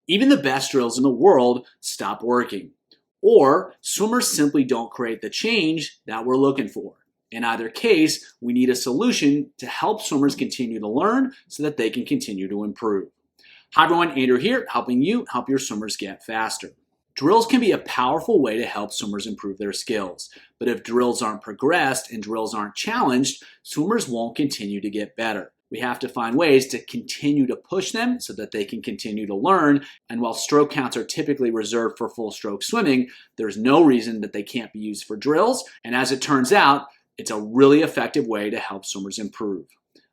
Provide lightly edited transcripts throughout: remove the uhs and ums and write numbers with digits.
Even the best drills in the world stop working, or swimmers simply don't create the change that we're looking for. In either case, we need a solution to help swimmers continue to learn so that they can continue to improve. Hi everyone, Andrew here, helping you help your swimmers get faster. Drills can be a powerful way to help swimmers improve their skills, but if drills aren't progressed and drills aren't challenged, swimmers won't continue to get better. We have to find ways to continue to push them so that they can continue to learn. And while stroke counts are typically reserved for full stroke swimming, there's no reason that they can't be used for drills. And as it turns out, it's a really effective way to help swimmers improve.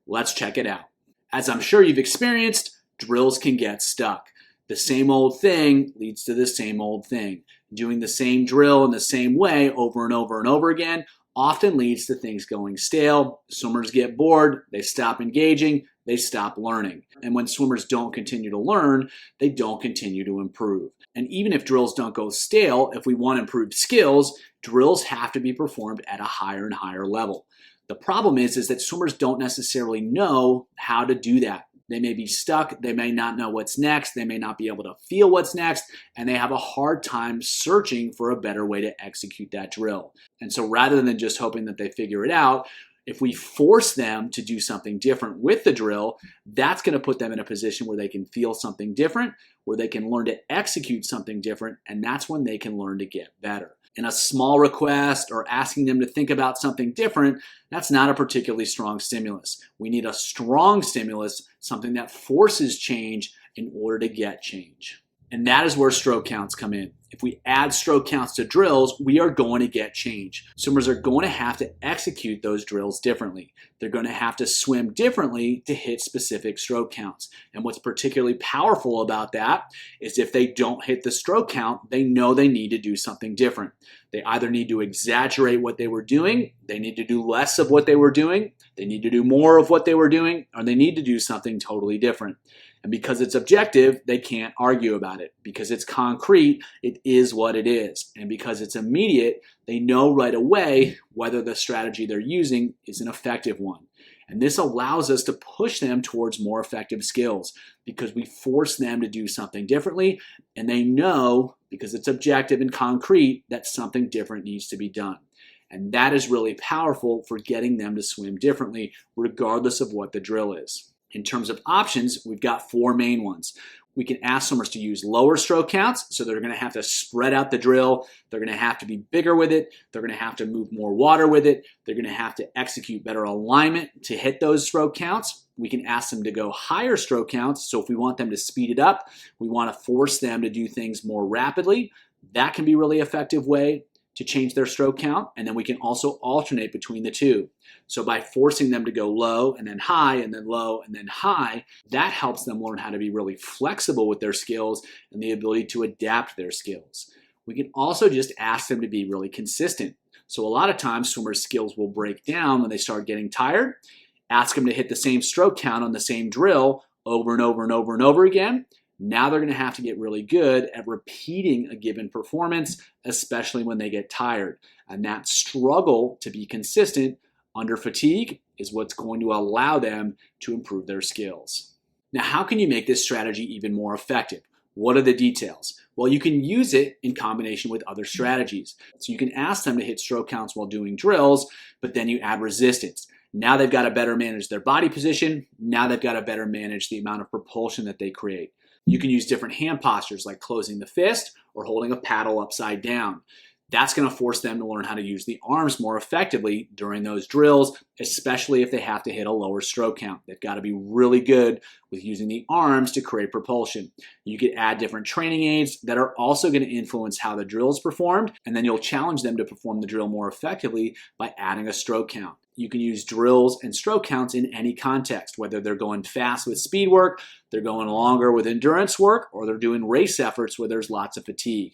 Let's check it out. As I'm sure you've experienced, drills can get stuck. The same old thing leads to the same old thing. Doing the same drill in the same way over and over and over again often leads to things going stale. Swimmers get bored, they stop engaging, they stop learning. And when swimmers don't continue to learn, they don't continue to improve. And even if drills don't go stale, if we want improved skills, drills have to be performed at a higher and higher level. The problem is that swimmers don't necessarily know how to do that. They may be stuck, they may not know what's next, they may not be able to feel what's next, and they have a hard time searching for a better way to execute that drill. And so rather than just hoping that they figure it out, if we force them to do something different with the drill, that's going to put them in a position where they can feel something different, where they can learn to execute something different, and that's when they can learn to get better. And a small request or asking them to think about something different, that's not a particularly strong stimulus. We need a strong stimulus, something that forces change in order to get change. And that is where stroke counts come in. If we add stroke counts to drills, we are going to get change. Swimmers are going to have to execute those drills differently. They're going to have to swim differently to hit specific stroke counts. And what's particularly powerful about that is if they don't hit the stroke count, they know they need to do something different. They either need to exaggerate what they were doing, they need to do less of what they were doing, they need to do more of what they were doing, or they need to do something totally different. And because it's objective, they can't argue about it. Because it's concrete, it is what it is. And because it's immediate, they know right away whether the strategy they're using is an effective one. And this allows us to push them towards more effective skills because we force them to do something differently, and they know, because it's objective and concrete, that something different needs to be done. And that is really powerful for getting them to swim differently, regardless of what the drill is. In terms of options, we've got four main ones. We can ask swimmers to use lower stroke counts, so they're going to have to spread out the drill. They're going to have to be bigger with it. They're going to have to move more water with it. They're going to have to execute better alignment to hit those stroke counts. We can ask them to go higher stroke counts, so if we want them to speed it up, we want to force them to do things more rapidly. That can be a really effective way to change their stroke count, and then we can also alternate between the two. So by forcing them to go low and then high and then low and then high, that helps them learn how to be really flexible with their skills and the ability to adapt their skills. We can also just ask them to be really consistent. So a lot of times swimmers' skills will break down when they start getting tired. Ask them to hit the same stroke count on the same drill over and over and over and over again. Now they're going to have to get really good at repeating a given performance, especially when they get tired. And that struggle to be consistent under fatigue is what's going to allow them to improve their skills. Now, how can you make this strategy even more effective? What are the details? Well, you can use it in combination with other strategies. So you can ask them to hit stroke counts while doing drills, but then you add resistance. Now they've got to better manage their body position. Now they've got to better manage the amount of propulsion that they create. You can use different hand postures like closing the fist or holding a paddle upside down. That's going to force them to learn how to use the arms more effectively during those drills, especially if they have to hit a lower stroke count. They've got to be really good with using the arms to create propulsion. You could add different training aids that are also going to influence how the drill is performed, and then you'll challenge them to perform the drill more effectively by adding a stroke count. You can use drills and stroke counts in any context, whether they're going fast with speed work, they're going longer with endurance work, or they're doing race efforts where there's lots of fatigue.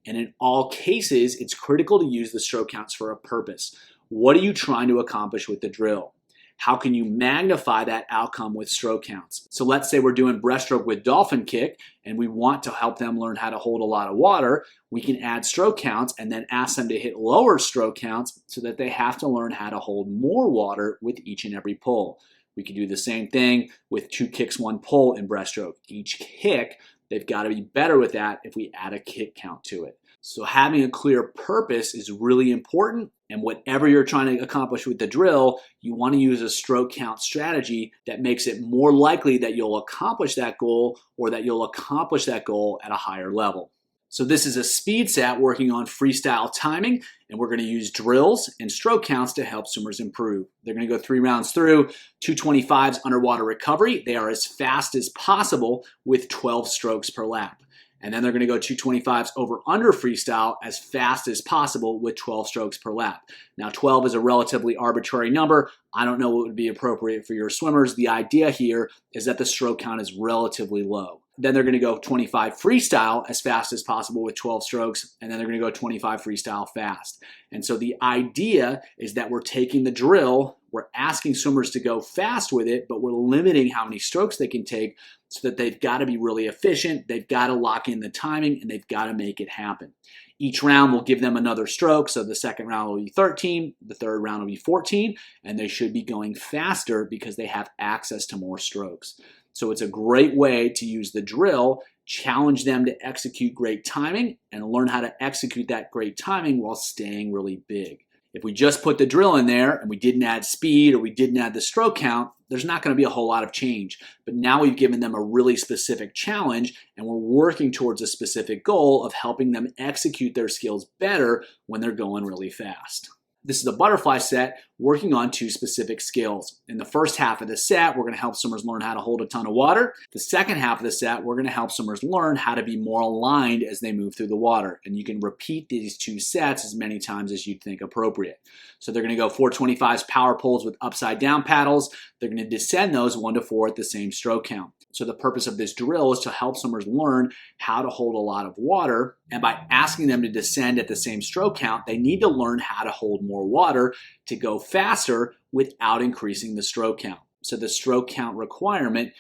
And in all cases, it's critical to use the stroke counts for a purpose. What are you trying to accomplish with the drill? How can you magnify that outcome with stroke counts? So let's say we're doing breaststroke with dolphin kick and we want to help them learn how to hold a lot of water. We can add stroke counts and then ask them to hit lower stroke counts so that they have to learn how to hold more water with each and every pull. We can do the same thing with 2 kicks, 1 pull in breaststroke. Each kick, They've got to be better with that if we add a kick count to it. So having a clear purpose is really important, and whatever you're trying to accomplish with the drill, you want to use a stroke count strategy that makes it more likely that you'll accomplish that goal, or that you'll accomplish that goal at a higher level. So this is a speed set working on freestyle timing, and we're going to use drills and stroke counts to help swimmers improve. They're going to go 3 rounds through, 225s underwater recovery. They are as fast as possible with 12 strokes per lap. And then they're going to go 225s over under freestyle as fast as possible with 12 strokes per lap. Now 12 is a relatively arbitrary number. I don't know what would be appropriate for your swimmers. The idea here is that the stroke count is relatively low. Then they're going to go 25 freestyle as fast as possible with 12 strokes, and then they're going to go 25 freestyle fast. And so the idea is that we're taking the drill, we're asking swimmers to go fast with it, but we're limiting how many strokes they can take so that they've got to be really efficient, they've got to lock in the timing, and they've got to make it happen. Each round will give them another stroke, so the second round will be 13, the third round will be 14, and they should be going faster because they have access to more strokes. So it's a great way to use the drill, challenge them to execute great timing, and learn how to execute that great timing while staying really big. If we just put the drill in there and we didn't add speed or we didn't add the stroke count, there's not going to be a whole lot of change. But now we've given them a really specific challenge, and we're working towards a specific goal of helping them execute their skills better when they're going really fast. This is a butterfly set working on 2 specific skills. In the first half of the set, we're going to help swimmers learn how to hold a ton of water. The second half of the set, we're going to help swimmers learn how to be more aligned as they move through the water. And you can repeat these 2 sets as many times as you'd think appropriate. So they're going to go 425s power pulls with upside down paddles. They're going to descend those 1 to 4 at the same stroke count. So the purpose of this drill is to help swimmers learn how to hold a lot of water. And by asking them to descend at the same stroke count, they need to learn how to hold more water to go faster without increasing the stroke count. So the stroke count requirement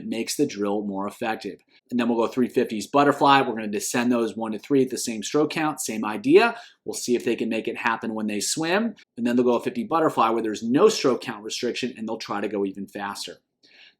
makes the drill more effective. And then we'll go 350s butterfly. We're going to descend those 1 to 3 at the same stroke count. Same idea. We'll see if they can make it happen when they swim. And then they'll go a 50 butterfly where there's no stroke count restriction, and they'll try to go even faster.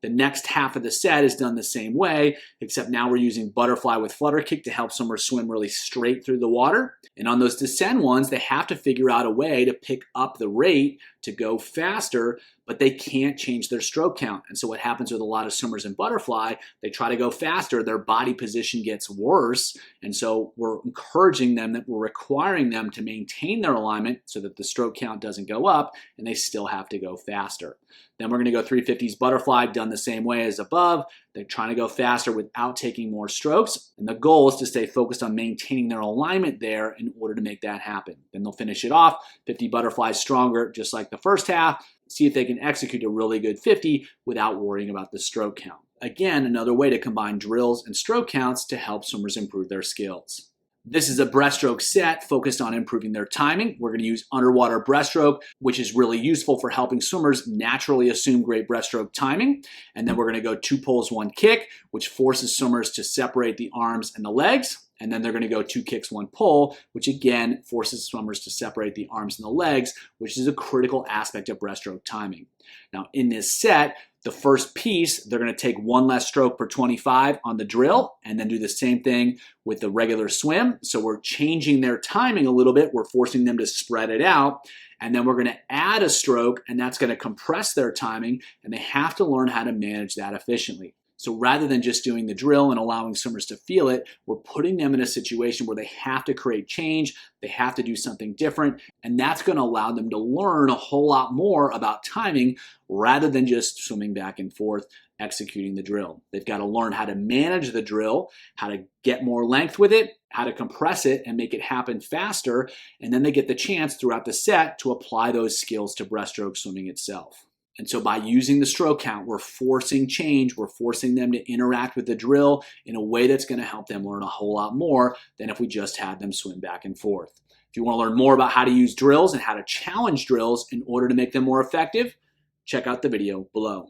The next half of the set is done the same way, except now we're using butterfly with flutter kick to help swimmers swim really straight through the water. And on those descend ones, they have to figure out a way to pick up the rate to go faster, but they can't change their stroke count. And so what happens with a lot of swimmers in butterfly, they try to go faster, their body position gets worse. And so we're encouraging them, that we're requiring them to maintain their alignment so that the stroke count doesn't go up and they still have to go faster. Then we're going to go 350s butterfly, done the same way as above. They're trying to go faster without taking more strokes. And the goal is to stay focused on maintaining their alignment there in order to make that happen. Then they'll finish it off, 50 butterflies stronger, just like the first half. See if they can execute a really good 50 without worrying about the stroke count. Again, another way to combine drills and stroke counts to help swimmers improve their skills. This is a breaststroke set focused on improving their timing. We're going to use underwater breaststroke, which is really useful for helping swimmers naturally assume great breaststroke timing. And then we're going to go 2 pulls, 1 kick, which forces swimmers to separate the arms and the legs. And then they're going to go 2 kicks, 1 pull, which again forces swimmers to separate the arms and the legs, which is a critical aspect of breaststroke timing. Now in this set, the first piece, they're going to take 1 less stroke per 25 on the drill and then do the same thing with the regular swim. So we're changing their timing a little bit. We're forcing them to spread it out. And then we're going to add a stroke, and that's going to compress their timing, and they have to learn how to manage that efficiently. So rather than just doing the drill and allowing swimmers to feel it, we're putting them in a situation where they have to create change, they have to do something different, and that's going to allow them to learn a whole lot more about timing rather than just swimming back and forth, executing the drill. They've got to learn how to manage the drill, how to get more length with it, how to compress it and make it happen faster, and then they get the chance throughout the set to apply those skills to breaststroke swimming itself. And so by using the stroke count, we're forcing change. We're forcing them to interact with the drill in a way that's going to help them learn a whole lot more than if we just had them swim back and forth. If you want to learn more about how to use drills and how to challenge drills in order to make them more effective, check out the video below.